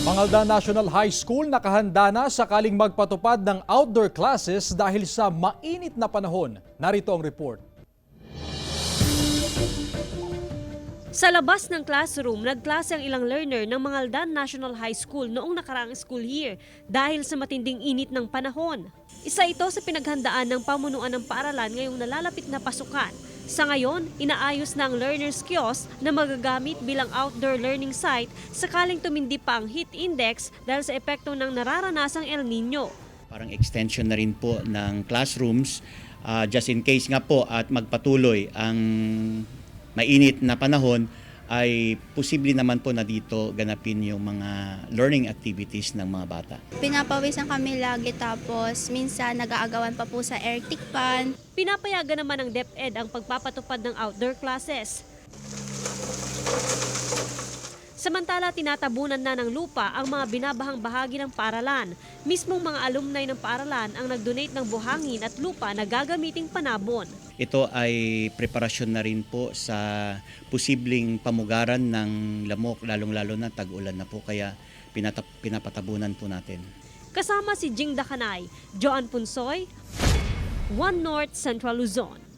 Mangaldan National High School nakahanda na sakaling magpatupad ng outdoor classes dahil sa mainit na panahon. Narito ang report. Sa labas ng classroom, nagklase ang ilang learner ng Mangaldan National High School noong nakaraang school year dahil sa matinding init ng panahon. Isa ito sa pinaghandaan ng pamunuan ng paaralan ngayong nalalapit na pasukan. Sa ngayon, inaayos na ang learner's kiosk na magagamit bilang outdoor learning site sakaling tumindi pa ang heat index dahil sa epekto ng nararanasang El Nino. Parang extension na rin po ng classrooms just in case nga po at magpatuloy ang mainit na panahon ay posible naman po na dito ganapin yung mga learning activities ng mga bata. Pinapawisan kami lagi tapos minsan nag-aagawan pa po sa air tikpan. Pinapayagan naman ng DepEd ang pagpapatupad ng outdoor classes. Samantala, tinatabunan na ng lupa ang mga binabahang bahagi ng paaralan. Mismong mga alumni ng paaralan ang nag-donate ng buhangin at lupa na gagamiting panabon. Ito ay preparasyon na rin po sa posibleng pamugaran ng lamok, lalong-lalo na tag-ulan na po, kaya pinapatabunan po natin. Kasama si Jing Dakanay, Joan Punsoy, One North Central Luzon.